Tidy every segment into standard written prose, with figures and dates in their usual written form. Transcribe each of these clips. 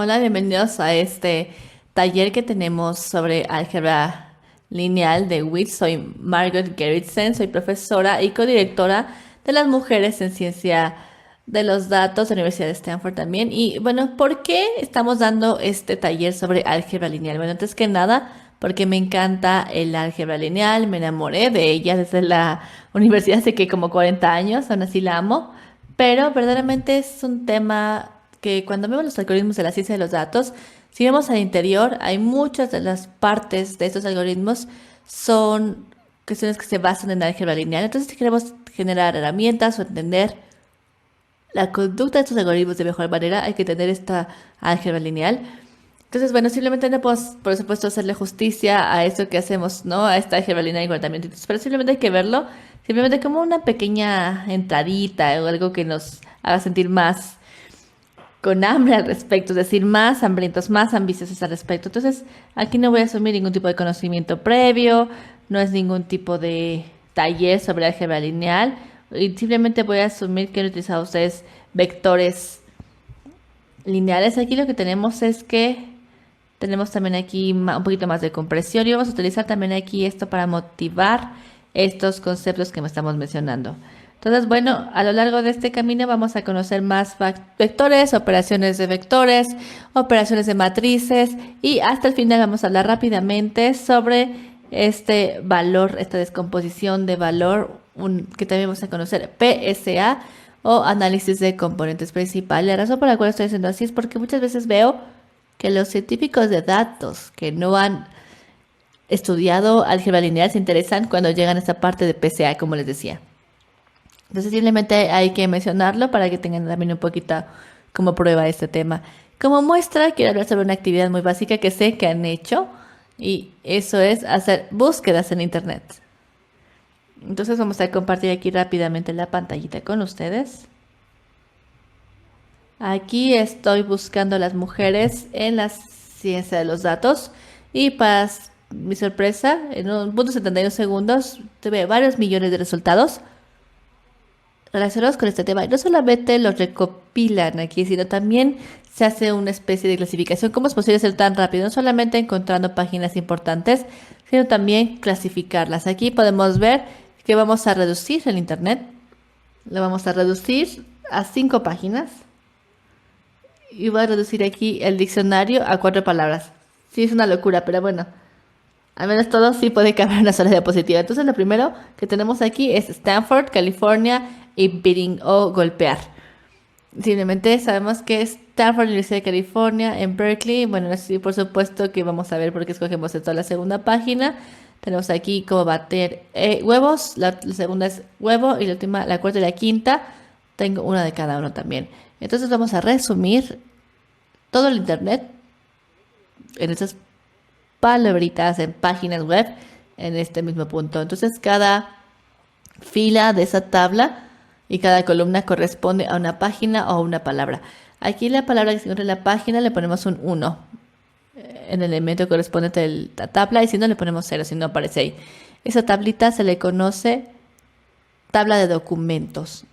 Hola, bienvenidos a este taller que tenemos sobre álgebra lineal de WIT. Soy Margot Gerritsen, soy profesora y codirectora de las mujeres en ciencia de los datos de la Universidad de Stanford también. Y bueno, ¿por qué estamos dando este taller sobre álgebra lineal? Bueno, antes que nada, porque me encanta el álgebra lineal, me enamoré de ella desde la universidad hace que como 40 años, aún así la amo, pero verdaderamente es un tema que cuando vemos los algoritmos de la ciencia de los datos, si vemos al interior, hay muchas de las partes de estos algoritmos son cuestiones que se basan en álgebra lineal. Entonces, si queremos generar herramientas o entender la conducta de estos algoritmos de mejor manera, hay que tener esta álgebra lineal. Entonces, bueno, simplemente no podemos, por supuesto, hacerle justicia a eso que hacemos, ¿no? A esta álgebra lineal y guardamiento, pero simplemente hay que verlo, simplemente como una pequeña entradita o algo que nos haga sentir más con hambre al respecto, es decir, más hambrientos, más ambiciosos al respecto. Entonces, aquí no voy a asumir ningún tipo de conocimiento previo, no es ningún tipo de taller sobre álgebra lineal, y simplemente voy a asumir que han utilizado ustedes vectores lineales. Aquí lo que tenemos es que tenemos también aquí un poquito más de compresión y vamos a utilizar también aquí esto para motivar estos conceptos que me estamos mencionando. Entonces, bueno, a lo largo de este camino vamos a conocer más vectores, operaciones de vectores, operaciones de matrices y hasta el final vamos a hablar rápidamente sobre este valor, esta descomposición de valor que también vamos a conocer, PSA o análisis de componentes principales. La razón por la cual estoy haciendo así es porque muchas veces veo que los científicos de datos que no han estudiado álgebra lineal se interesan cuando llegan a esta parte de PSA, como les decía. Entonces simplemente hay que mencionarlo para que tengan también un poquito como prueba este tema. Como muestra, quiero hablar sobre una actividad muy básica que sé que han hecho y eso es hacer búsquedas en Internet. Entonces vamos a compartir aquí rápidamente la pantallita con ustedes. Aquí estoy buscando a las mujeres en la ciencia de los datos y para mi sorpresa, en 1.71 segundos tuve varios millones de resultados relacionados con este tema. Y no solamente los recopilan aquí, sino también se hace una especie de clasificación. ¿Cómo es posible ser tan rápido? No solamente encontrando páginas importantes, sino también clasificarlas. Aquí podemos ver que vamos a reducir el Internet. Lo vamos a reducir a 5 páginas. Y voy a reducir aquí el diccionario a 4 palabras. Sí, es una locura, pero bueno. Al menos todo sí puede caber en una sola diapositiva. Entonces, lo primero que tenemos aquí es Stanford, California y beating o golpear. Simplemente sabemos que Stanford, Universidad de California, en Berkeley. Bueno, sí, por supuesto que vamos a ver por qué escogemos esto. La segunda página. Tenemos aquí cómo bater huevos. La segunda es huevo. Y la última, la cuarta y la quinta. Tengo una de cada uno también. Entonces vamos a resumir todo el Internet en esas palabritas, en páginas web, en este mismo punto. Entonces cada fila de esa tabla y cada columna corresponde a una página o a una palabra. Aquí la palabra que se encuentra en la página le ponemos un 1 en el elemento correspondiente de la tabla y si no le ponemos 0, si no aparece ahí. Esa tablita se le conoce tabla de documentos.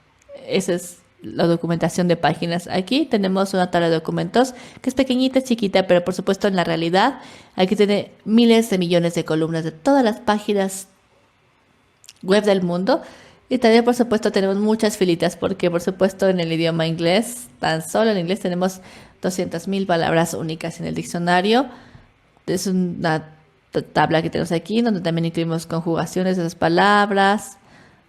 Esa es la documentación de páginas. Aquí tenemos una tabla de documentos que es pequeñita, chiquita, pero por supuesto en la realidad aquí tiene miles de millones de columnas de todas las páginas web del mundo. Y también por supuesto tenemos muchas filitas porque por supuesto en el idioma inglés, tan solo en inglés tenemos 200.000 palabras únicas en el diccionario. Es una tabla que tenemos aquí donde también incluimos conjugaciones de esas palabras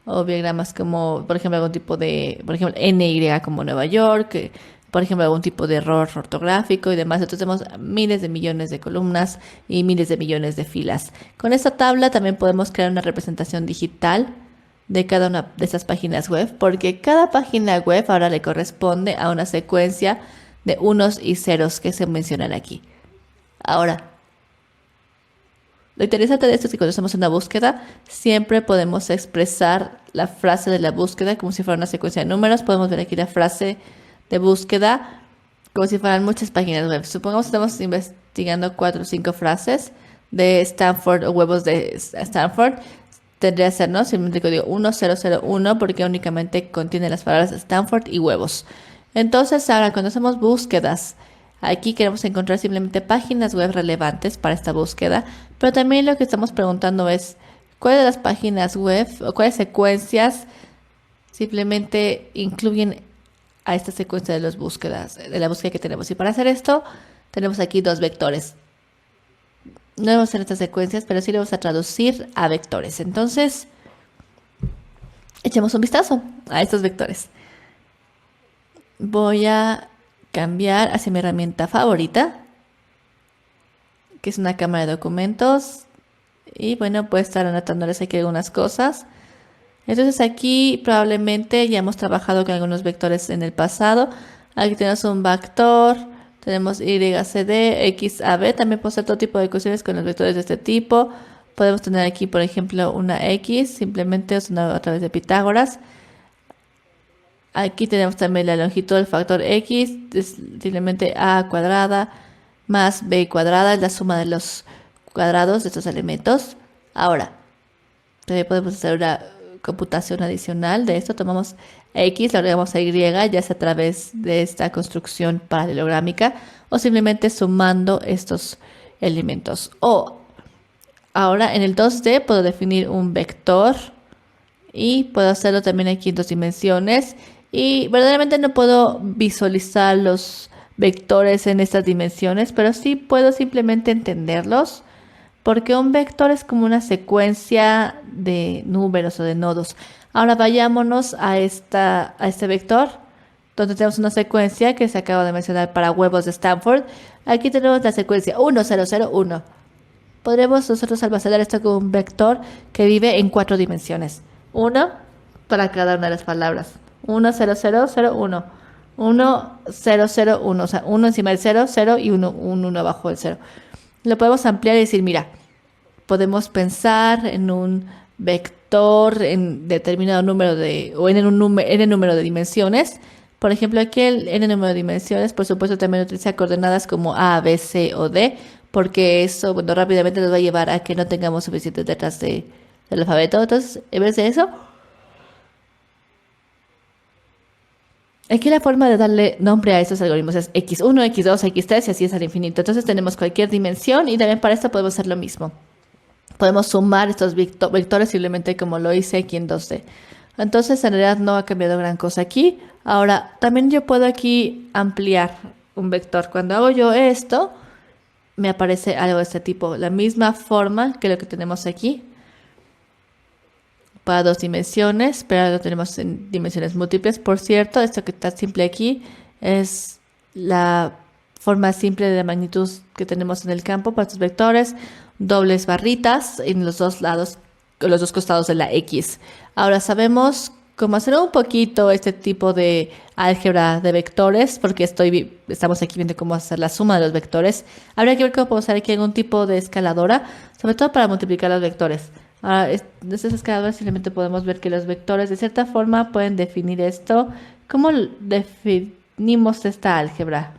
o diagramas como, por ejemplo, algún tipo de, por ejemplo, NY como Nueva York, por ejemplo, algún tipo de error ortográfico y demás. Entonces tenemos miles de millones de columnas y miles de millones de filas. Con esta tabla también podemos crear una representación digital de cada una de esas páginas web, porque cada página web ahora le corresponde a una secuencia de unos y ceros que se mencionan aquí. Ahora, lo interesante de esto es que cuando hacemos una búsqueda, siempre podemos expresar la frase de la búsqueda como si fuera una secuencia de números. Podemos ver aquí la frase de búsqueda como si fueran muchas páginas web. Supongamos que estamos investigando 4 o 5 frases de Stanford o huevos de Stanford. Tendría que ser, ¿no? Simplemente digo 1001 porque únicamente contiene las palabras Stanford y huevos. Entonces, ahora cuando hacemos búsquedas Aquí queremos encontrar simplemente páginas web relevantes para esta búsqueda, pero también lo que estamos preguntando es cuáles de las páginas web o cuáles secuencias simplemente incluyen a esta secuencia de las búsquedas, de la búsqueda que tenemos. Y para hacer esto, tenemos aquí dos vectores. No vamos a hacer estas secuencias, pero sí le vamos a traducir a vectores. Entonces, echemos un vistazo a estos vectores. Voy a cambiar hacia mi herramienta favorita, que es una cámara de documentos. Y bueno, puedo estar anotándoles aquí algunas cosas. Entonces aquí probablemente ya hemos trabajado con algunos vectores en el pasado. Aquí tenemos un vector, tenemos YCD, XAB. También puedo hacer todo tipo de ecuaciones con los vectores de este tipo. Podemos tener aquí, por ejemplo, una X, simplemente usando a través de Pitágoras. Aquí tenemos también la longitud del factor X, es simplemente A cuadrada más B cuadrada, es la suma de los cuadrados de estos elementos. Ahora, también podemos hacer una computación adicional de esto. Tomamos X, lo agregamos a Y, ya sea a través de esta construcción paralelográmica o simplemente sumando estos elementos. O ahora en el 2D puedo definir un vector y puedo hacerlo también aquí en 2 dimensiones. Y verdaderamente no puedo visualizar los vectores en estas dimensiones, pero sí puedo simplemente entenderlos, porque un vector es como una secuencia de números o de nodos. Ahora vayámonos a este vector, donde tenemos una secuencia que se acaba de mencionar para huevos de Stanford. Aquí tenemos la secuencia 1, 0, 0, 1. Podremos nosotros almacenar esto como un vector que vive en 4 dimensiones. 1 para cada una de las palabras. 1, 0, 0, 0, 1. 1, 0, 0, 1. O sea, 1 encima del 0, 0 y 1, 1 abajo del 0. Lo podemos ampliar y decir, mira, podemos pensar en un vector en determinado número o en un n número de dimensiones. Por ejemplo, aquí el n número de dimensiones, por supuesto, también utiliza coordenadas como A, B, C o D, porque eso, bueno, rápidamente nos va a llevar a que no tengamos suficientes letras del alfabeto. Entonces, en vez de eso, aquí la forma de darle nombre a estos algoritmos es x1, x2, x3 y así es al infinito. Entonces tenemos cualquier dimensión y también para esto podemos hacer lo mismo. Podemos sumar estos vectores simplemente como lo hice aquí en 2D. Entonces en realidad no ha cambiado gran cosa aquí. Ahora también yo puedo aquí ampliar un vector. Cuando hago yo esto, me aparece algo de este tipo. La misma forma que lo que tenemos aquí. Para 2 dimensiones, pero lo tenemos en dimensiones múltiples. Por cierto, esto que está simple aquí es la forma simple de la magnitud que tenemos en el campo para estos vectores. Dobles barritas en los dos lados, los dos costados de la X. Ahora sabemos cómo hacer un poquito este tipo de álgebra de vectores, porque estamos aquí viendo cómo hacer la suma de los vectores. Habría que ver cómo podemos hacer aquí algún tipo de escaladora, sobre todo para multiplicar los vectores. De estos escaladores simplemente podemos ver que los vectores de cierta forma pueden definir esto. ¿Cómo definimos esta álgebra?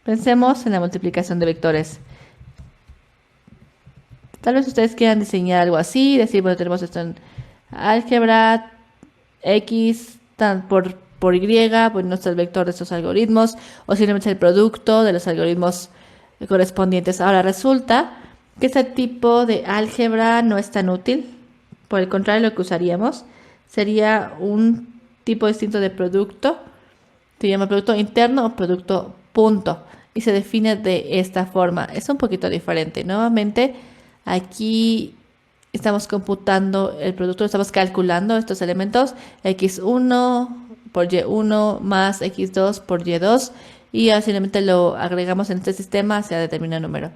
Pensemos en la multiplicación de vectores. Tal vez ustedes quieran diseñar algo así, decir, bueno, tenemos esto en álgebra X por Y, pues nuestro vector de estos algoritmos, o simplemente el producto de los algoritmos correspondientes. Ahora resulta que este tipo de álgebra no es tan útil. Por el contrario, lo que usaríamos sería un tipo distinto de producto. Se llama producto interno o producto punto. Y se define de esta forma. Es un poquito diferente. Nuevamente, aquí estamos computando el producto, estamos calculando estos elementos. X1 por Y1 más X2 por Y2. Y ahora simplemente lo agregamos en este sistema hacia determinado número,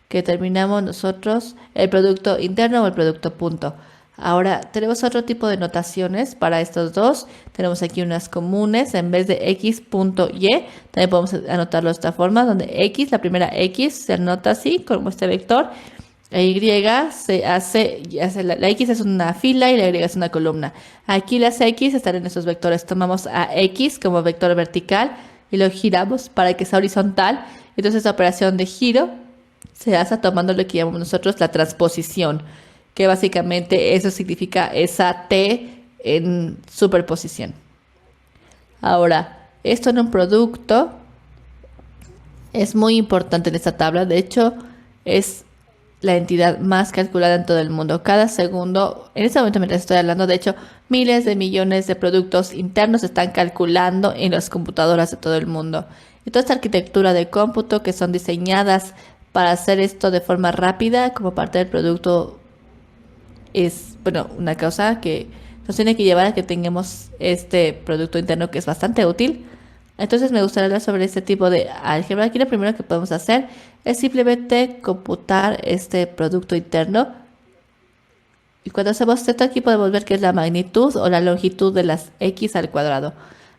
que determinamos nosotros el producto interno o el producto punto. Ahora tenemos otro tipo de notaciones para estos dos. Tenemos aquí unas comunes. En vez de x punto y, también podemos anotarlo de esta forma, donde x, la primera x, se anota así, como este vector. La y se hace la x es una fila y la y es una columna. Aquí las x están en estos vectores. Tomamos a x como vector vertical y lo giramos para que sea horizontal. Entonces la operación de giro se hace tomando lo que llamamos nosotros la transposición, que básicamente eso significa esa T en superposición. Ahora, esto en un producto Es muy importante en esta tabla. De hecho, es la entidad más calculada en todo el mundo. Cada segundo, en este momento mientras estoy hablando, de hecho, miles de millones de productos internos se están calculando en las computadoras de todo el mundo. Y toda esta arquitectura de cómputo que son diseñadas para hacer esto de forma rápida como parte del producto es, bueno, una causa que nos tiene que llevar a que tengamos este producto interno que es bastante útil. Entonces me gustaría hablar sobre este tipo de álgebra. Aquí lo primero que podemos hacer es simplemente computar este producto interno. Y cuando hacemos esto aquí podemos ver que es la magnitud o la longitud de las x al cuadrado.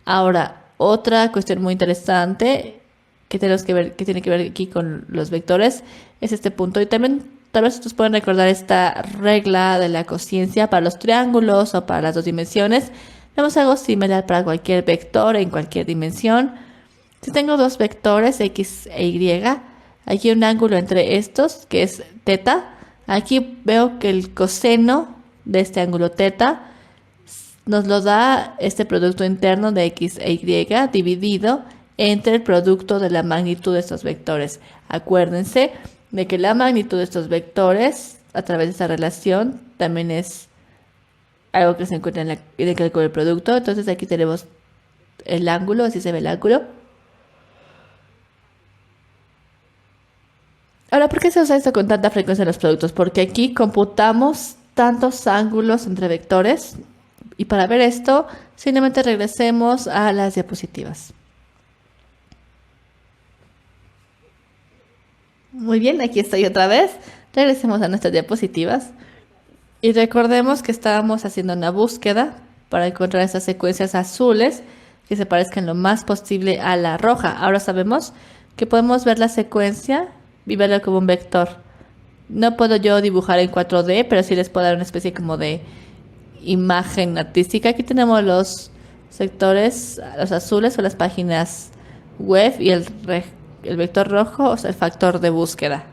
Ahora, otra cuestión muy interesante que tenemos que ver, que tiene que ver aquí con los vectores, es este punto. Y también tal vez ustedes pueden recordar esta regla de la cosciencia para los triángulos o para las dos dimensiones. Tenemos algo similar para cualquier vector en cualquier dimensión. Si tengo dos vectores x e y, aquí hay un ángulo entre estos que es teta. Aquí veo que el coseno de este ángulo teta nos lo da este producto interno de x e y dividido entre el producto de la magnitud de estos vectores. Acuérdense de que la magnitud de estos vectores a través de esta relación también es algo que se encuentra en el cálculo del producto. Entonces aquí tenemos el ángulo, así se ve el ángulo. Ahora, ¿por qué se usa esto con tanta frecuencia en los productos? Porque aquí computamos tantos ángulos entre vectores. Y para ver esto, simplemente regresemos a las diapositivas. Muy bien, aquí estoy otra vez. Regresemos a nuestras diapositivas. Y recordemos que estábamos haciendo una búsqueda para encontrar esas secuencias azules que se parezcan lo más posible a la roja. Ahora sabemos que podemos ver la secuencia y verla como un vector. No puedo yo dibujar en 4D, pero sí les puedo dar una especie como de imagen artística. Aquí tenemos los sectores, los azules o las páginas web y el vector rojo, o sea, el factor de búsqueda.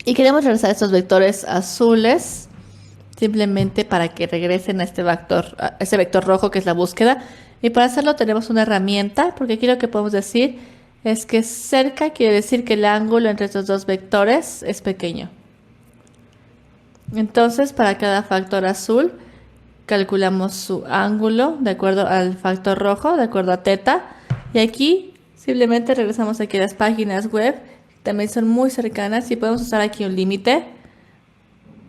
Y queremos regresar estos vectores azules simplemente para que regresen a este vector rojo que es la búsqueda. Y para hacerlo tenemos una herramienta, porque aquí lo que podemos decir es que cerca quiere decir que el ángulo entre estos dos vectores es pequeño. Entonces, para cada factor azul, calculamos su ángulo de acuerdo al factor rojo, de acuerdo a teta. Y aquí simplemente regresamos aquí a las páginas web. También son muy cercanas y podemos usar aquí un límite,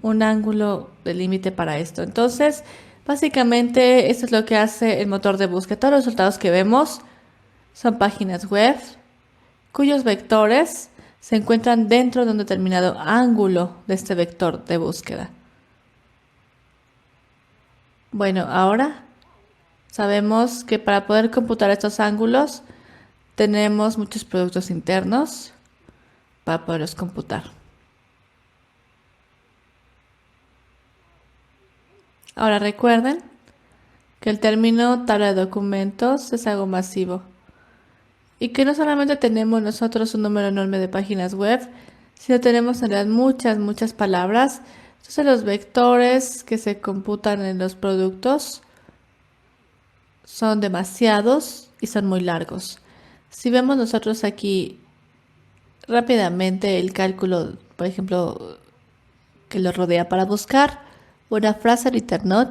un ángulo de límite para esto. Entonces, básicamente, esto es lo que hace el motor de búsqueda. Todos los resultados que vemos son páginas web cuyos vectores se encuentran dentro de un determinado ángulo de este vector de búsqueda. Bueno, ahora sabemos que para poder computar estos ángulos tenemos muchos productos internos para poderlos computar. Ahora recuerden que el término tabla de documentos es algo masivo y que no solamente tenemos nosotros un número enorme de páginas web, sino tenemos en realidad muchas palabras. Entonces los vectores que se computan en los productos son demasiados y son muy largos. Si vemos nosotros aquí rápidamente el cálculo, por ejemplo, que lo rodea para buscar una frase en internet,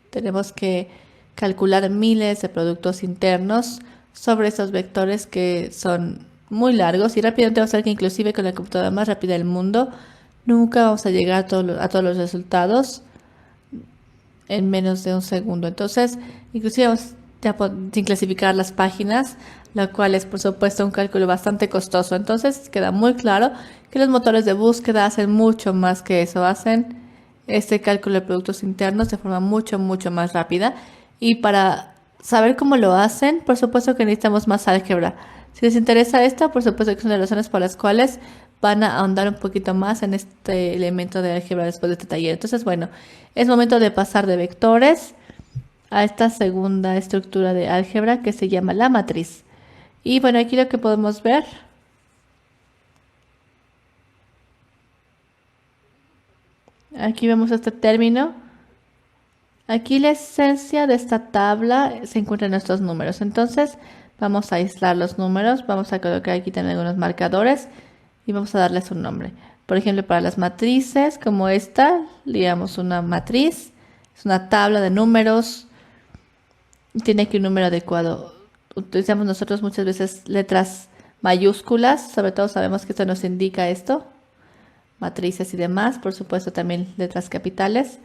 tenemos que calcular miles de productos internos sobre estos vectores que son muy largos y rápidamente vamos a ver que inclusive con la computadora más rápida del mundo nunca vamos a llegar a todos los resultados en menos de un segundo. Entonces, inclusive vamos sin clasificar las páginas, lo cual es por supuesto un cálculo bastante costoso. Entonces queda muy claro que los motores de búsqueda hacen mucho más que eso, hacen este cálculo de productos internos de forma mucho más rápida. Y para saber cómo lo hacen, por supuesto que necesitamos más álgebra. Si les interesa esto, por supuesto que son las razones por las cuales van a ahondar un poquito más en este elemento de álgebra después de este taller. Entonces, bueno, es momento de pasar de vectores a esta segunda estructura de álgebra que se llama la matriz. Y bueno, aquí lo que podemos ver aquí vemos este término. Aquí la esencia de esta tabla se encuentra en estos números. Entonces, Vamos a aislar los números, vamos a colocar aquí también algunos marcadores y vamos a darles un nombre. Por ejemplo, para las matrices como esta, digamos una matriz, es una tabla de números, tiene aquí un número adecuado. Utilizamos nosotros muchas veces letras mayúsculas, sobre todo sabemos que esto nos indica esto, matrices y demás, por supuesto también letras capitales.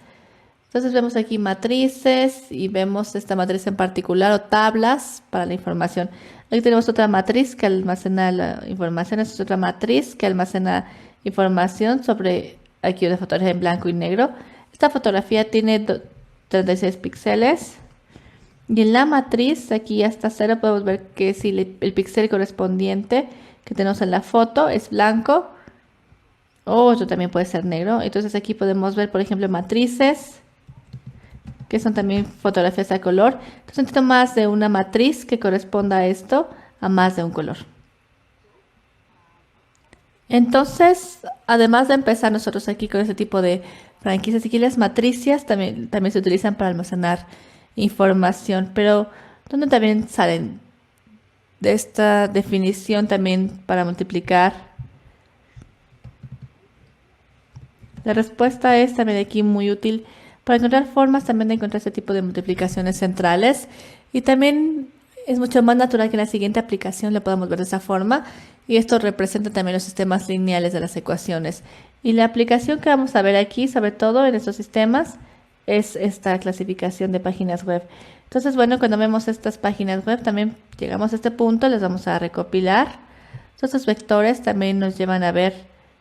Entonces vemos aquí matrices y vemos esta matriz en particular o tablas para la información. Aquí tenemos otra matriz que almacena la información, esta es otra matriz que almacena información sobre aquí una fotografía en blanco y negro. Esta fotografía tiene 36 píxeles y en la matriz aquí hasta 0 podemos ver que si el píxel correspondiente que tenemos en la foto es blanco o otro también puede ser negro. Entonces aquí podemos ver, por ejemplo, matrices que son también fotografías a color. Entonces necesito más de una matriz que corresponda a esto, a más de un color. Entonces, además de empezar nosotros aquí con este tipo de franquicias, aquí las matricias también se utilizan para almacenar información, pero ¿dónde también salen de esta definición también para multiplicar? La respuesta es también aquí muy útil para encontrar formas también de encontrar este tipo de multiplicaciones centrales y también es mucho más natural que en la siguiente aplicación lo podamos ver de esa forma y esto representa también los sistemas lineales de las ecuaciones. Y la aplicación que vamos a ver aquí, sobre todo en estos sistemas, es esta clasificación de páginas web. Entonces, bueno, cuando vemos estas páginas web también llegamos a este punto, les vamos a recopilar. Estos vectores también nos llevan a ver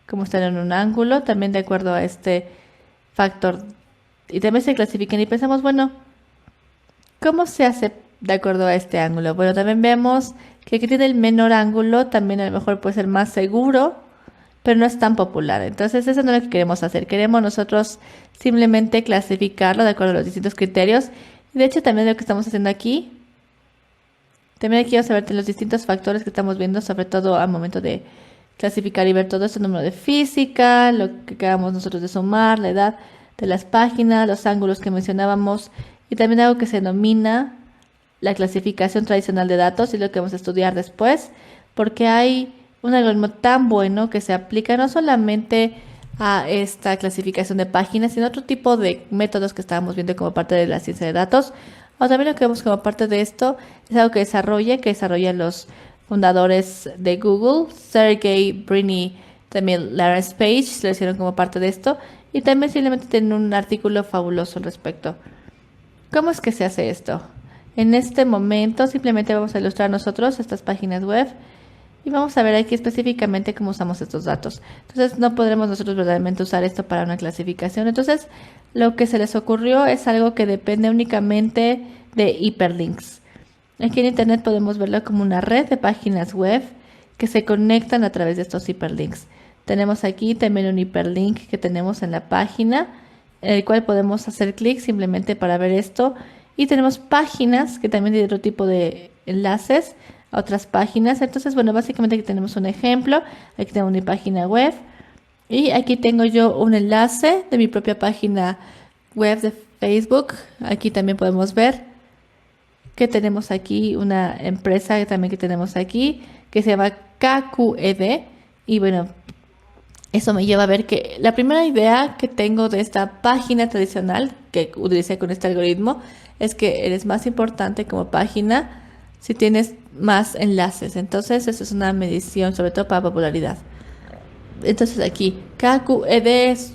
cómo están en un ángulo, también de acuerdo a este factor. Y también se clasifican y pensamos, bueno, ¿cómo se hace de acuerdo a este ángulo? Bueno, también vemos que el que tiene el menor ángulo también a lo mejor puede ser más seguro, pero no es tan popular. Entonces eso no es lo que queremos hacer. Queremos nosotros simplemente clasificarlo de acuerdo a los distintos criterios. Y de hecho también lo que estamos haciendo aquí, también aquí vamos a ver los distintos factores que estamos viendo, sobre todo al momento de clasificar y ver todo este número de física, lo que acabamos nosotros de sumar, la edad de las páginas, los ángulos que mencionábamos y también algo que se denomina la clasificación tradicional de datos y lo que vamos a estudiar después, porque hay un algoritmo tan bueno que se aplica no solamente a esta clasificación de páginas, sino a otro tipo de métodos que estábamos viendo como parte de la ciencia de datos, o también lo que vemos como parte de esto es algo que desarrollan los fundadores de Google, Sergey Brin y también Lawrence Page, lo hicieron como parte de esto, y también simplemente tienen un artículo fabuloso al respecto. ¿Cómo es que se hace esto? En este momento simplemente vamos a ilustrar nosotros estas páginas web y vamos a ver aquí específicamente cómo usamos estos datos. Entonces no podremos nosotros verdaderamente usar esto para una clasificación. Entonces lo que se les ocurrió es algo que depende únicamente de hiperlinks. Aquí en internet podemos verlo como una red de páginas web que se conectan a través de estos hiperlinks. Tenemos aquí también un hiperlink que tenemos en la página, en el cual podemos hacer clic simplemente para ver esto. Y tenemos páginas que también tienen otro tipo de enlaces a otras páginas. Entonces, bueno, básicamente aquí tenemos un ejemplo. Aquí tengo mi página web. Y aquí tengo yo un enlace de mi propia página web de Facebook. Aquí también podemos ver que tenemos aquí una empresa también que tenemos aquí que se llama KQED. Y bueno, eso me lleva a ver que la primera idea que tengo de esta página tradicional que utilicé con este algoritmo es que eres más importante como página si tienes más enlaces. Entonces, eso es una medición, sobre todo para popularidad. Entonces, aquí, KQED es,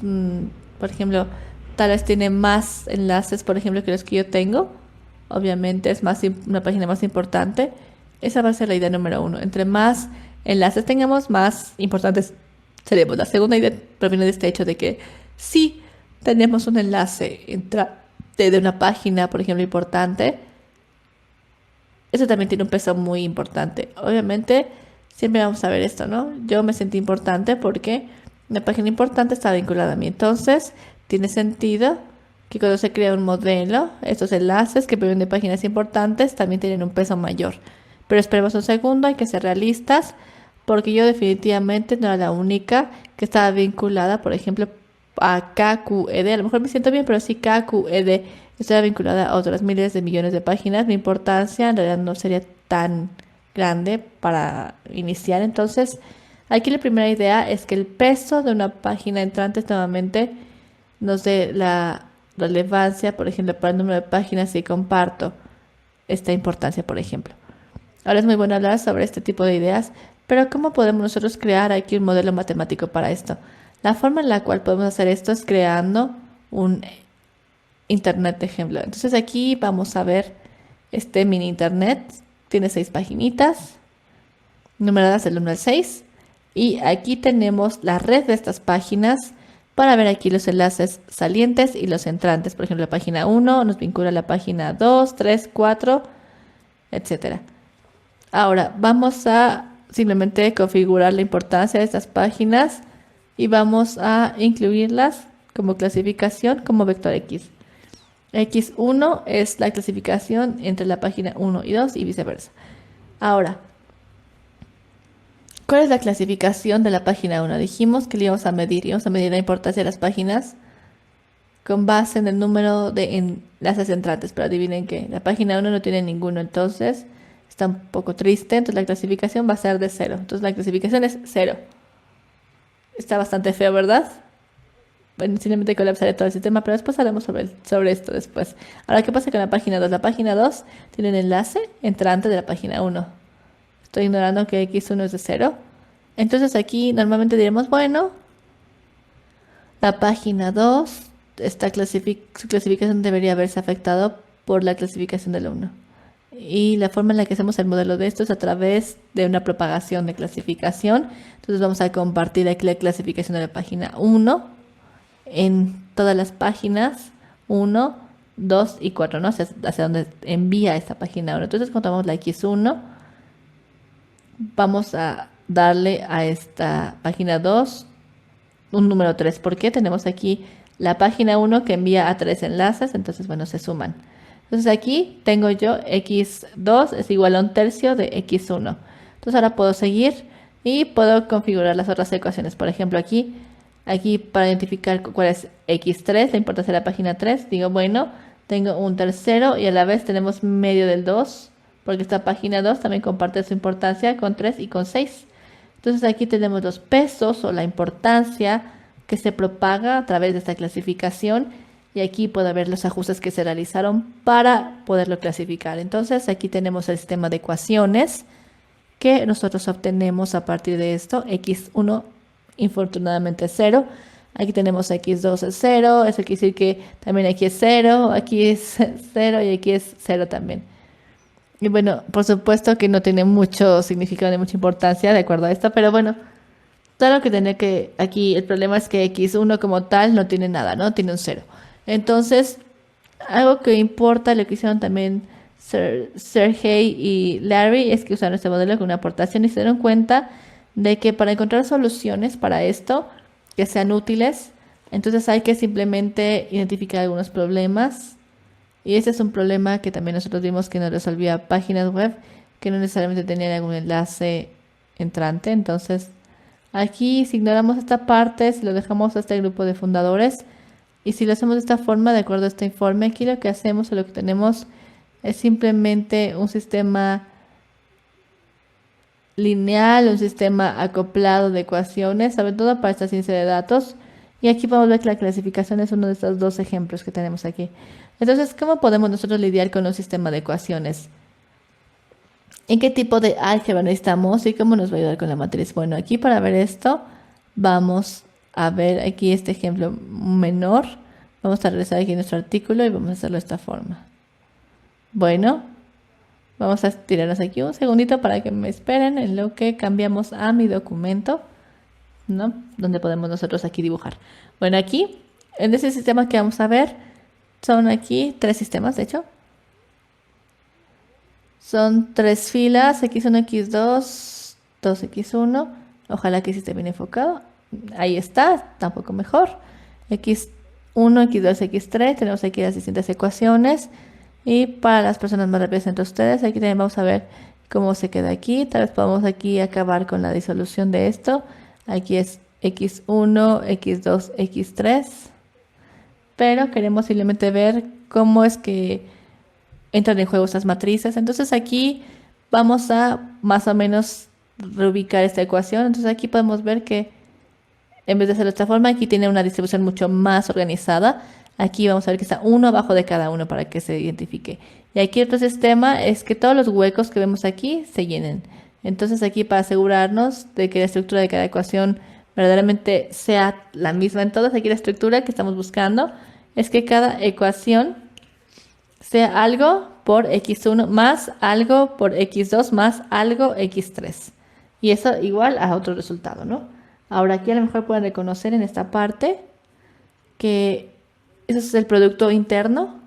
por ejemplo, tal vez tiene más enlaces, por ejemplo, que los que yo tengo. Obviamente, es una página más importante. Esa va a ser la idea número 1. Entre más enlaces tengamos, más importantes seremos. La segunda idea proviene de este hecho de que si tenemos un enlace de una página, por ejemplo, importante, eso también tiene un peso muy importante. Obviamente, siempre vamos a ver esto, ¿no? Yo me sentí importante porque una página importante está vinculada a mí. Entonces, tiene sentido que cuando se crea un modelo, estos enlaces que provienen de páginas importantes también tienen un peso mayor. Pero esperemos un segundo, hay que ser realistas, porque yo definitivamente no era la única que estaba vinculada, por ejemplo, a KQED. A lo mejor me siento bien, pero sí KQED está vinculada a otras miles de millones de páginas. Mi importancia en realidad no sería tan grande para iniciar. Entonces, aquí la primera idea es que el peso de una página entrante nuevamente nos dé la relevancia, por ejemplo, para el número de páginas y comparto esta importancia, por ejemplo. Ahora es muy bueno hablar sobre este tipo de ideas, pero ¿cómo podemos nosotros crear aquí un modelo matemático para esto? La forma en la cual podemos hacer esto es creando un internet de ejemplo. Entonces aquí vamos a ver este mini internet. Tiene 6 paginitas, numeradas del 1 al 6. Y aquí tenemos la red de estas páginas para ver aquí los enlaces salientes y los entrantes. Por ejemplo, la página 1 nos vincula a la página 2, 3, 4, etc. Ahora vamos a simplemente configurar la importancia de estas páginas y vamos a incluirlas como clasificación como vector X. X1 es la clasificación entre la página 1 y 2 y viceversa. Ahora, ¿cuál es la clasificación de la página 1? Dijimos que le íbamos a medir la importancia de las páginas con base en el número de enlaces entrantes, pero adivinen que la página 1 no tiene ninguno, entonces está un poco triste, entonces la clasificación va a ser de 0. Entonces la clasificación es 0. Está bastante feo, ¿verdad? Bueno, simplemente colapsaré todo el sistema, pero después haremos sobre esto después. Ahora, ¿qué pasa con la página 2? La página 2 tiene un enlace entrante de la página 1. Estoy ignorando que X1 es de 0. Entonces aquí normalmente diremos, bueno, la página 2, su clasificación debería haberse afectado por la clasificación del 1. Y la forma en la que hacemos el modelo de esto es a través de una propagación de clasificación. Entonces vamos a compartir aquí la clasificación de la página 1 en todas las páginas 1, 2 y 4, ¿no? Hacia donde envía esta página 1. Entonces contamos la X1. Vamos a darle a esta página 2 un número 3. ¿Por qué? Tenemos aquí la página 1 que envía a 3 enlaces. Entonces, bueno, se suman. Entonces aquí tengo yo X2 es igual a 1/3 de X1. Entonces ahora puedo seguir y puedo configurar las otras ecuaciones. Por ejemplo, aquí para identificar cuál es X3, la importancia de la página 3, digo, bueno, tengo 1/3 y a la vez tenemos medio del 2, porque esta página 2 también comparte su importancia con 3 y con 6. Entonces aquí tenemos los pesos o la importancia que se propaga a través de esta clasificación y aquí puedo ver los ajustes que se realizaron para poderlo clasificar. Entonces aquí tenemos el sistema de ecuaciones que nosotros obtenemos a partir de esto. X1 infortunadamente es 0. Aquí tenemos X2 es 0. Eso quiere decir que también aquí es 0. Aquí es 0 y aquí es 0 también. Y bueno, por supuesto que no tiene mucho significado ni mucha importancia de acuerdo a esto. Pero bueno, claro que tiene que... Aquí el problema es que X1 como tal no tiene nada, ¿no? Tiene un 0. Entonces, algo que importa, lo que hicieron también Sergey y Larry, es que usaron este modelo con una aportación y se dieron cuenta de que para encontrar soluciones para esto que sean útiles, entonces hay que simplemente identificar algunos problemas. Y ese es un problema que también nosotros vimos que nos resolvía páginas web que no necesariamente tenían algún enlace entrante. Entonces, aquí si ignoramos esta parte, si lo dejamos a este grupo de fundadores, y si lo hacemos de esta forma, de acuerdo a este informe, aquí lo que hacemos o lo que tenemos es simplemente un sistema lineal, un sistema acoplado de ecuaciones, sobre todo para esta ciencia de datos. Y aquí podemos ver que la clasificación es uno de estos dos ejemplos que tenemos aquí. Entonces, ¿cómo podemos nosotros lidiar con un sistema de ecuaciones? ¿En qué tipo de álgebra necesitamos y cómo nos va a ayudar con la matriz? Bueno, aquí para ver esto, vamos a ver aquí este ejemplo menor. Vamos a regresar aquí nuestro artículo y vamos a hacerlo de esta forma. Bueno, vamos a tirarnos aquí un segundito para que me esperen en lo que cambiamos a mi documento, ¿no? Donde podemos nosotros aquí dibujar. Bueno, aquí, en ese sistema que vamos a ver, son aquí 3 sistemas, de hecho. Son 3 filas, X1, X2, 2X1. Ojalá que sí esté bien enfocado. Ahí está un poco mejor. X1, X2, X3. Tenemos aquí las distintas ecuaciones. Y para las personas más rápidas entre ustedes, aquí también vamos a ver cómo se queda aquí. Tal vez podamos aquí acabar con la disolución de esto. Aquí es X1, X2, X3. pero queremos simplemente ver cómo es que entran en juego estas matrices. Entonces aquí vamos a más o menos reubicar esta ecuación. Entonces aquí podemos ver que en vez de hacerlo de esta forma, aquí tiene una distribución mucho más organizada. Aquí vamos a ver que está uno abajo de cada uno para que se identifique. Y aquí otro sistema es que todos los huecos que vemos aquí se llenen. Entonces aquí para asegurarnos de que la estructura de cada ecuación verdaderamente sea la misma en todas, aquí la estructura que estamos buscando es que cada ecuación sea algo por x1 más algo por x2 más algo x3. Y eso igual a otro resultado, ¿no? Ahora aquí a lo mejor pueden reconocer en esta parte que ese es el producto interno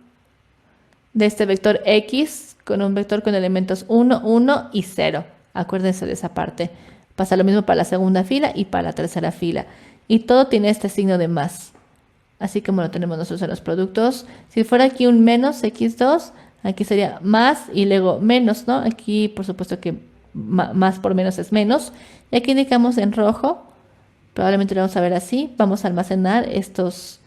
de este vector x con un vector con elementos 1, 1 y 0. Acuérdense de esa parte. Pasa lo mismo para la segunda fila y para la tercera fila. Y todo tiene este signo de más. Así como lo tenemos nosotros en los productos. Si fuera aquí un menos x2, aquí sería más y luego menos, ¿no? Aquí por supuesto que más por menos es menos. Y aquí indicamos en rojo, probablemente lo vamos a ver así. Vamos a almacenar estos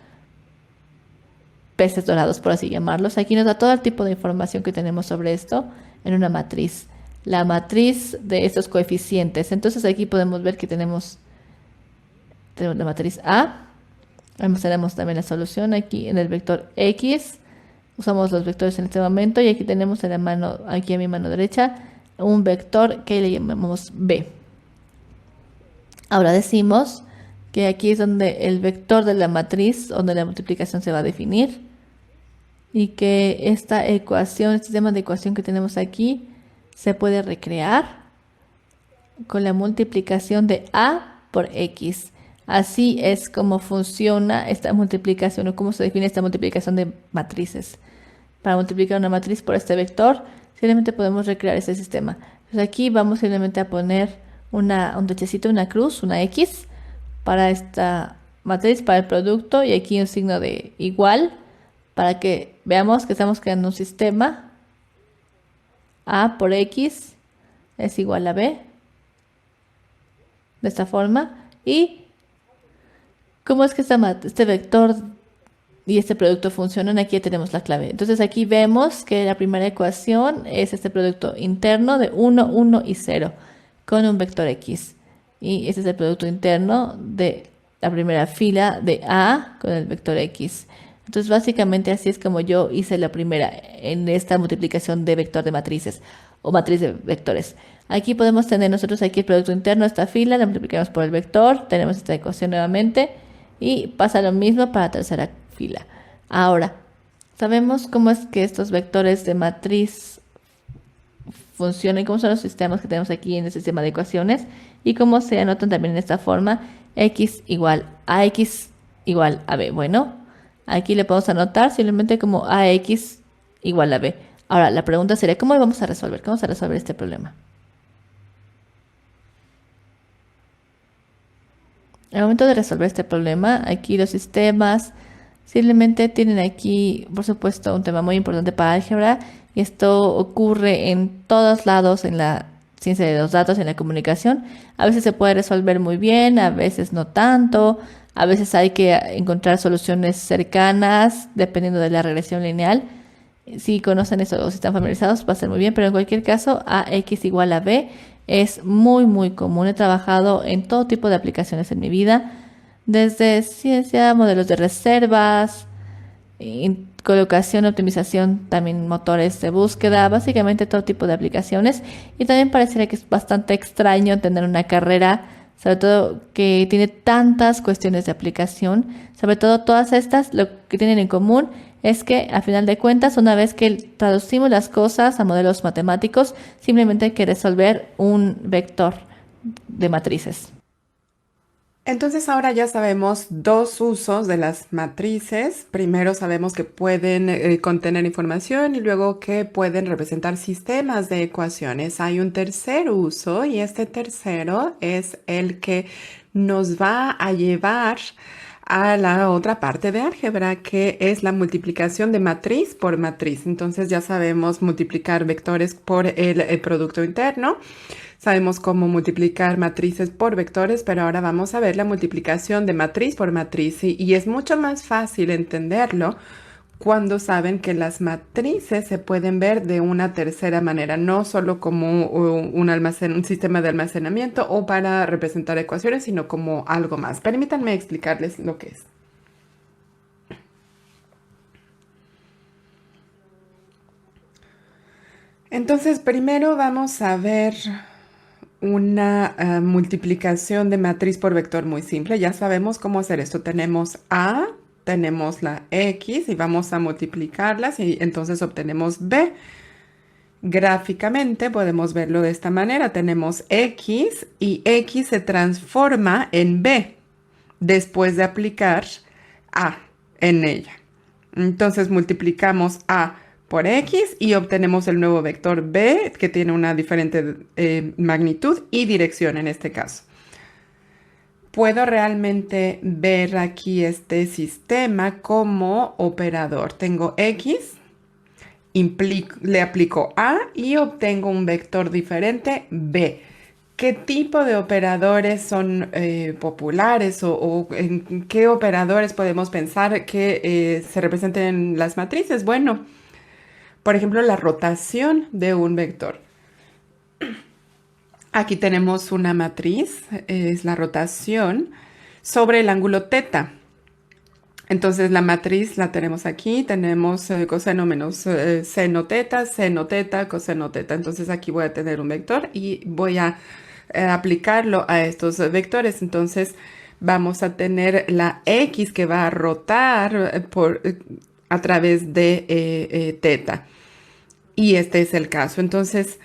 peces dorados, por así llamarlos. Aquí nos da todo el tipo de información que tenemos sobre esto en una matriz. La matriz de estos coeficientes. Entonces aquí podemos ver que tenemos la matriz A. Almacenamos también la solución aquí en el vector X. Usamos los vectores en este momento y aquí tenemos en la mano, aquí a mi mano derecha, un vector que le llamamos B. Ahora decimos que aquí es donde el vector de la matriz, donde la multiplicación se va a definir y que esta ecuación, este sistema de ecuación que tenemos aquí, se puede recrear con la multiplicación de A por X. Así es como funciona esta multiplicación o cómo se define esta multiplicación de matrices. Para multiplicar una matriz por este vector, simplemente podemos recrear este sistema. Entonces aquí vamos simplemente a poner un tachecito, una cruz, una X para esta matriz, para el producto y aquí un signo de igual para que veamos que estamos creando un sistema. A por X es igual a B de esta forma. Y cómo es que este vector y este producto funcionan, aquí ya tenemos la clave. Entonces aquí vemos que la primera ecuación es este producto interno de 1, 1 y 0 con un vector X. Y este es el producto interno de la primera fila de A con el vector X. Entonces básicamente así es como yo hice la primera en esta multiplicación de vector de matrices o matriz de vectores. Aquí podemos tener nosotros aquí el producto interno de esta fila, la multiplicamos por el vector, tenemos esta ecuación nuevamente y pasa lo mismo para la tercera fila. Ahora, sabemos cómo es que estos vectores de matriz funcionan, cómo son los sistemas que tenemos aquí en el sistema de ecuaciones y cómo se anotan también en esta forma x igual a x igual a b. Bueno, aquí le podemos anotar simplemente como ax igual a b. Ahora, la pregunta sería, ¿cómo lo vamos a resolver? ¿Cómo vamos a resolver este problema? Al momento de resolver este problema, aquí los sistemas simplemente tienen aquí, por supuesto, un tema muy importante para álgebra. Y esto ocurre en todos lados en la ciencia de los datos, en la comunicación. A veces se puede resolver muy bien, a veces no tanto. A veces hay que encontrar soluciones cercanas, dependiendo de la regresión lineal. Si conocen eso o si están familiarizados, va a ser muy bien. Pero en cualquier caso, ax igual a b es muy, muy común. He trabajado en todo tipo de aplicaciones en mi vida, desde ciencia, modelos de reservas, colocación, optimización, también motores de búsqueda, básicamente todo tipo de aplicaciones. Y también pareciera que es bastante extraño tener una carrera, sobre todo que tiene tantas cuestiones de aplicación. Sobre todo todas estas, lo que tienen en común es que a final de cuentas, una vez que traducimos las cosas a modelos matemáticos, simplemente hay que resolver un vector de matrices. Entonces ahora ya sabemos dos usos de las matrices. Primero sabemos que pueden contener información y luego que pueden representar sistemas de ecuaciones. Hay un tercer uso y este tercero es el que nos va a llevar a la otra parte de álgebra, que es la multiplicación de matriz por matriz. Entonces ya sabemos multiplicar vectores por el producto interno. Sabemos cómo multiplicar matrices por vectores, pero ahora vamos a ver la multiplicación de matriz por matriz y es mucho más fácil entenderlo cuando saben que las matrices se pueden ver de una tercera manera, no solo como un sistema de almacenamiento o para representar ecuaciones, sino como algo más. Permítanme explicarles lo que es. Entonces, primero vamos a ver una multiplicación de matriz por vector muy simple. Ya sabemos cómo hacer esto. Tenemos A, tenemos la X y vamos a multiplicarlas y entonces obtenemos B. Gráficamente podemos verlo de esta manera. Tenemos X y X se transforma en B después de aplicar A en ella. Entonces multiplicamos A por X y obtenemos el nuevo vector B que tiene una diferente magnitud y dirección en este caso. Puedo realmente ver aquí este sistema como operador. Tengo X, le aplico A y obtengo un vector diferente B. ¿Qué tipo de operadores son populares o en qué operadores podemos pensar que se representen en las matrices? Bueno, por ejemplo, la rotación de un vector. Aquí tenemos una matriz, es la rotación sobre el ángulo teta. Entonces la matriz la tenemos aquí, tenemos coseno menos seno teta, coseno teta. Entonces aquí voy a tener un vector y voy a aplicarlo a estos vectores. Entonces vamos a tener la X que va a rotar a través de teta. Y este es el caso. Entonces,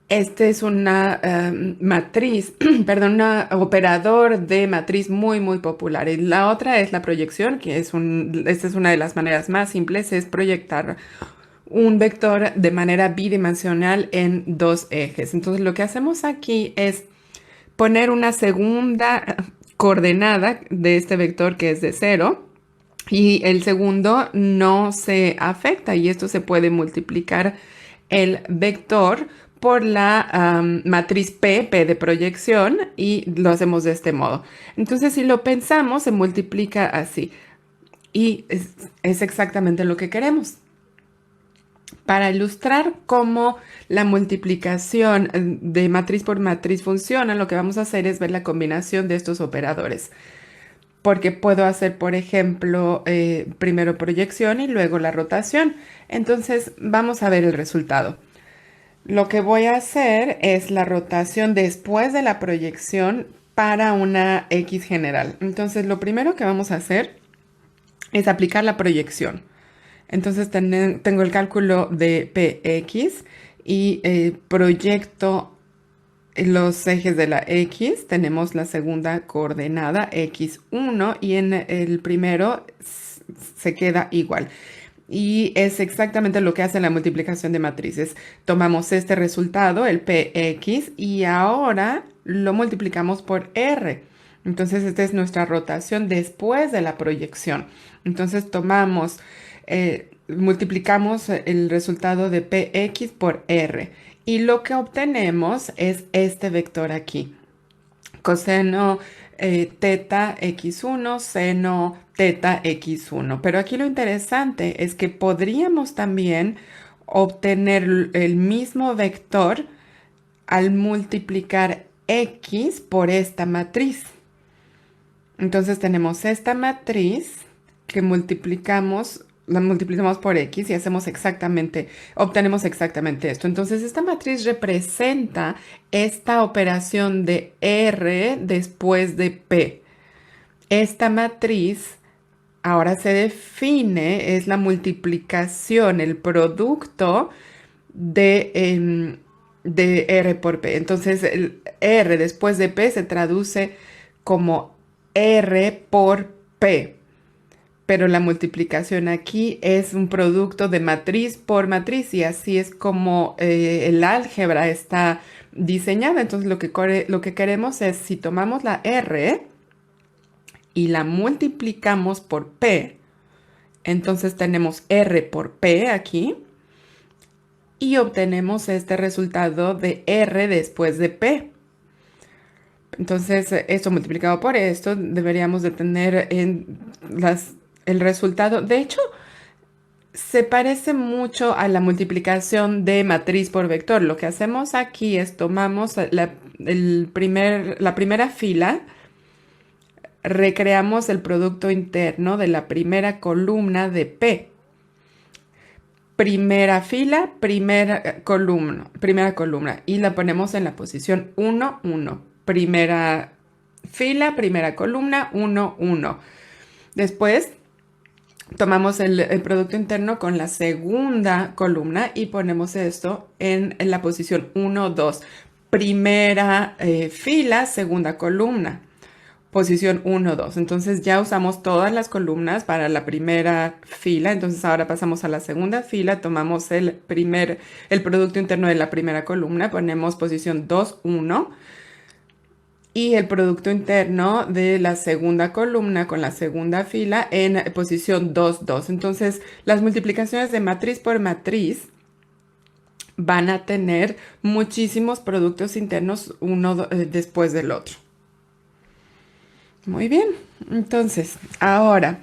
este es una matriz, perdón, un operador de matriz muy, muy popular. Y la otra es la proyección, que esta es una de las maneras más simples, es proyectar un vector de manera bidimensional en dos ejes. Entonces, lo que hacemos aquí es poner una segunda coordenada de este vector que es de 0. Y el segundo no se afecta y esto se puede multiplicar el vector por la matriz P de proyección y lo hacemos de este modo. Entonces, si lo pensamos, se multiplica así y es exactamente lo que queremos. Para ilustrar cómo la multiplicación de matriz por matriz funciona, lo que vamos a hacer es ver la combinación de estos operadores. Porque puedo hacer, por ejemplo, primero proyección y luego la rotación. Entonces, vamos a ver el resultado. Lo que voy a hacer es la rotación después de la proyección para una X general. Entonces, lo primero que vamos a hacer es aplicar la proyección. Entonces, tengo el cálculo de PX y proyecto los ejes de la X, tenemos la segunda coordenada X1 y en el primero se queda igual. Y es exactamente lo que hace la multiplicación de matrices. Tomamos este resultado, el PX, y ahora lo multiplicamos por R. Entonces, esta es nuestra rotación después de la proyección. Entonces, multiplicamos el resultado de PX por R. Y lo que obtenemos es este vector aquí. Coseno teta x1, seno teta x1. Pero aquí lo interesante es que podríamos también obtener el mismo vector al multiplicar x por esta matriz. Entonces tenemos esta matriz que la multiplicamos por X y obtenemos exactamente esto. Entonces, esta matriz representa esta operación de R después de P. Esta matriz ahora se define, es la multiplicación, el producto de R por P. Entonces, el R después de P se traduce como R por P. Pero la multiplicación aquí es un producto de matriz por matriz y así es como el álgebra está diseñada. Entonces lo que queremos es, si tomamos la R y la multiplicamos por P, entonces tenemos R por P aquí y obtenemos este resultado de R después de P. Entonces, esto multiplicado por esto, deberíamos de tener el resultado. De hecho, se parece mucho a la multiplicación de matriz por vector. Lo que hacemos aquí es tomamos la primera fila, recreamos el producto interno de la primera columna de P. Primera fila, primera columna, y la ponemos en la posición 1, 1. Primera fila, primera columna, 1, 1. Después tomamos el producto interno con la segunda columna y ponemos esto en la posición 1, 2. Primera fila, segunda columna. Posición 1, 2. Entonces ya usamos todas las columnas para la primera fila. Entonces ahora pasamos a la segunda fila, tomamos el producto interno de la primera columna, ponemos posición 2, 1. Y el producto interno de la segunda columna con la segunda fila en posición 2, 2. Entonces las multiplicaciones de matriz por matriz van a tener muchísimos productos internos uno después del otro. Muy bien, entonces ahora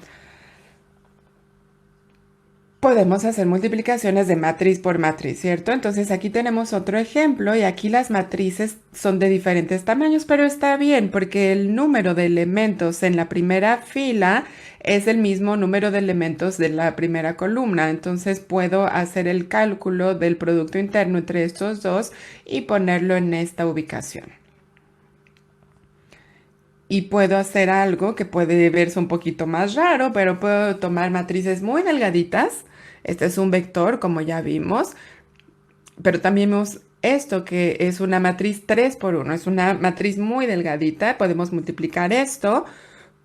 podemos hacer multiplicaciones de matriz por matriz, ¿cierto? Entonces aquí tenemos otro ejemplo y aquí las matrices son de diferentes tamaños, pero está bien porque el número de elementos en la primera fila es el mismo número de elementos de la primera columna. Entonces puedo hacer el cálculo del producto interno entre estos dos y ponerlo en esta ubicación. Y puedo hacer algo que puede verse un poquito más raro, pero puedo tomar matrices muy delgaditas. Este es un vector, como ya vimos. Pero también vemos esto, que es una matriz 3 por 1. Es una matriz muy delgadita. Podemos multiplicar esto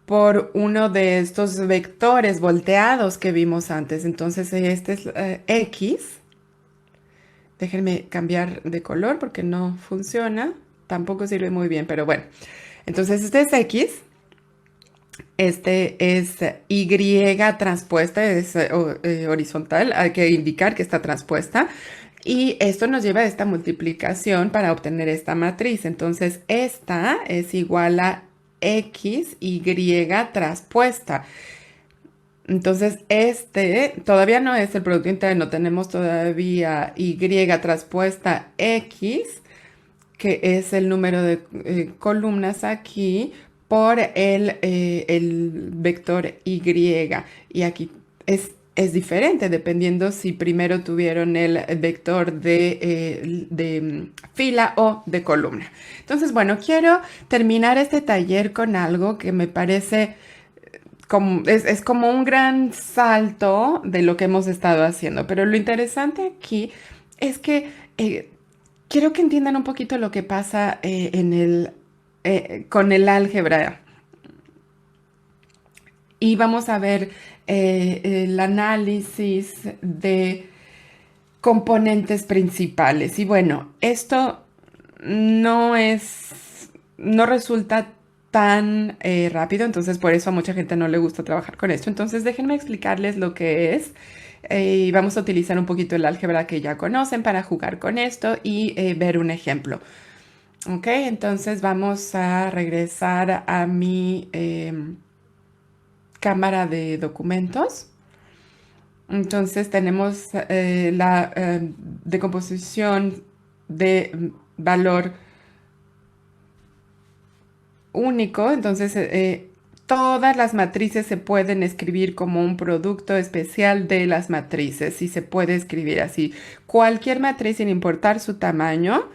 por uno de estos vectores volteados que vimos antes. Entonces, este es X. Déjenme cambiar de color porque no funciona. Tampoco sirve muy bien, pero bueno. Entonces, este es X, este es Y transpuesta, es horizontal, hay que indicar que está transpuesta. Y esto nos lleva a esta multiplicación para obtener esta matriz. Entonces, esta es igual a X, Y transpuesta. Entonces, este todavía no es el producto interno, tenemos todavía Y transpuesta X, que es el número de columnas aquí por el vector Y. Y aquí es diferente dependiendo si primero tuvieron el vector de fila o de columna. Entonces, bueno, quiero terminar este taller con algo que me parece es como un gran salto de lo que hemos estado haciendo. Pero lo interesante aquí es que quiero que entiendan un poquito lo que pasa con el álgebra. Y vamos a ver el análisis de componentes principales. Y bueno, esto no resulta tan rápido, entonces por eso a mucha gente no le gusta trabajar con esto. Entonces déjenme explicarles lo que es. Y vamos a utilizar un poquito el álgebra que ya conocen para jugar con esto y ver un ejemplo. Ok, entonces vamos a regresar a mi cámara de documentos. Entonces tenemos la decomposición de valor único. Entonces todas las matrices se pueden escribir como un producto especial de las matrices y se puede escribir así. Cualquier matriz, sin importar su tamaño,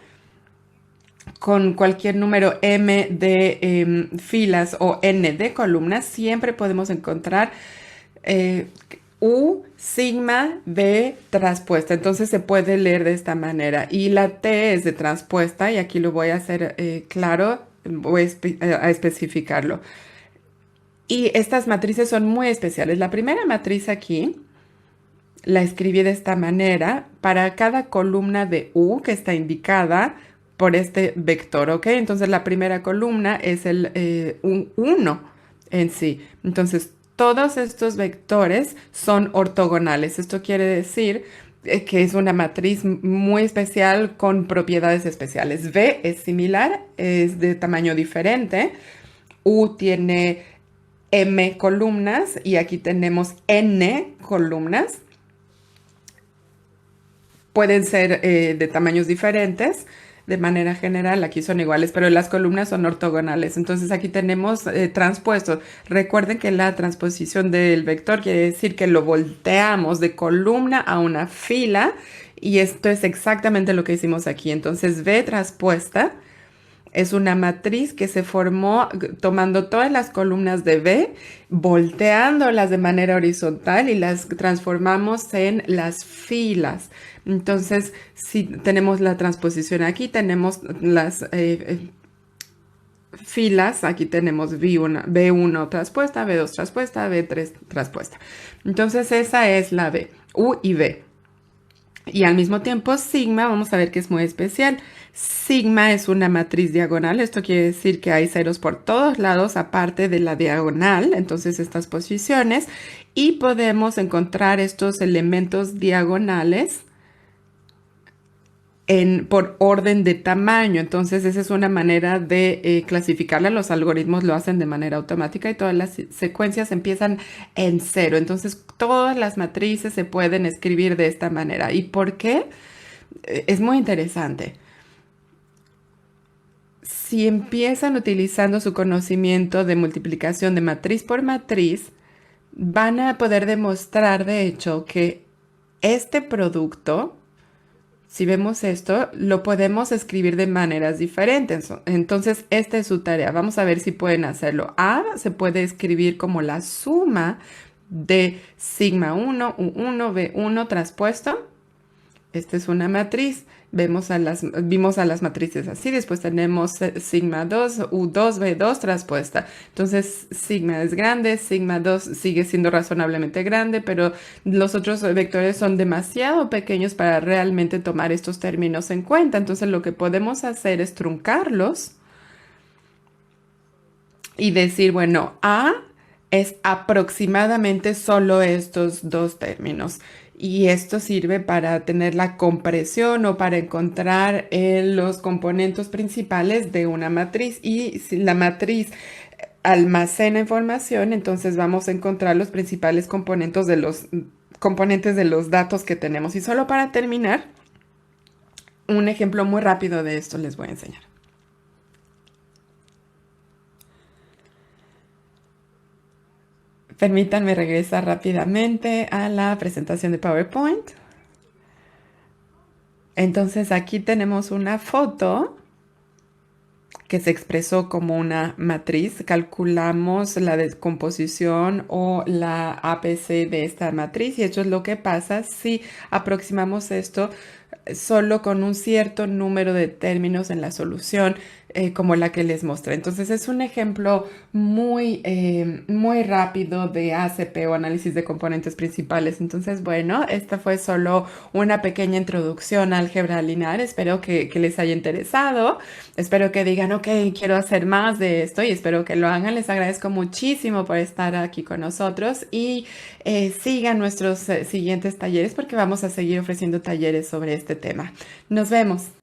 con cualquier número m de filas o n de columnas, siempre podemos encontrar U sigma de transpuesta. Entonces se puede leer de esta manera. Y la T es de transpuesta y aquí lo voy a hacer claro, voy a especificarlo. Y estas matrices son muy especiales. La primera matriz aquí la escribí de esta manera para cada columna de U que está indicada por este vector, ¿ok? Entonces la primera columna es un 1. en sí. Entonces, todos estos vectores son ortogonales. Esto quiere decir que es una matriz muy especial con propiedades especiales. V es similar, es de tamaño diferente. U tiene M columnas y aquí tenemos N columnas. Pueden ser de tamaños diferentes. De manera general, aquí son iguales, pero las columnas son ortogonales. Entonces aquí tenemos transpuestos. Recuerden que la transposición del vector quiere decir que lo volteamos de columna a una fila y esto es exactamente lo que hicimos aquí. Entonces V transpuesta es una matriz que se formó tomando todas las columnas de B, volteándolas de manera horizontal y las transformamos en las filas. Entonces, si tenemos la transposición aquí, tenemos las filas, aquí tenemos B1 transpuesta, B2 transpuesta, B3 transpuesta. Entonces, esa es la B, U y B. Y al mismo tiempo, sigma, vamos a ver que es muy especial. Sigma es una matriz diagonal. Esto quiere decir que hay ceros por todos lados, aparte de la diagonal. Entonces, estas posiciones. Y podemos encontrar estos elementos diagonales por orden de tamaño. Entonces, esa es una manera de clasificarla. Los algoritmos lo hacen de manera automática y todas las secuencias empiezan en cero. Entonces, todas las matrices se pueden escribir de esta manera. ¿Y por qué? Es muy interesante. Si empiezan utilizando su conocimiento de multiplicación de matriz por matriz, van a poder demostrar, de hecho, que este producto, si vemos esto, lo podemos escribir de maneras diferentes. Entonces, esta es su tarea. Vamos a ver si pueden hacerlo. A se puede escribir como la suma de sigma 1, U1, B1 transpuesto. Esta es una matriz. Vimos a las matrices así. Después tenemos sigma 2, U2, B2 transpuesta. Entonces, sigma es grande, sigma 2 sigue siendo razonablemente grande, pero los otros vectores son demasiado pequeños para realmente tomar estos términos en cuenta. Entonces, lo que podemos hacer es truncarlos y decir, bueno, A es aproximadamente solo estos dos términos. Y esto sirve para tener la compresión o para encontrar los componentes principales de una matriz. Y si la matriz almacena información, entonces vamos a encontrar los principales componentes de los datos que tenemos. Y solo para terminar, un ejemplo muy rápido de esto les voy a enseñar. Permítanme regresar rápidamente a la presentación de PowerPoint. Entonces aquí tenemos una foto que se expresó como una matriz. Calculamos la descomposición o la APC de esta matriz y esto es lo que pasa si aproximamos esto solo con un cierto número de términos en la solución como la que les mostré. Entonces es un ejemplo muy rápido de ACP o análisis de componentes principales. Entonces, bueno, esta fue solo una pequeña introducción a álgebra lineal. Espero que les haya interesado. Espero que digan, ok, quiero hacer más de esto y espero que lo hagan. Les agradezco muchísimo por estar aquí con nosotros y sigan nuestros siguientes talleres porque vamos a seguir ofreciendo talleres sobre este tema. Nos vemos.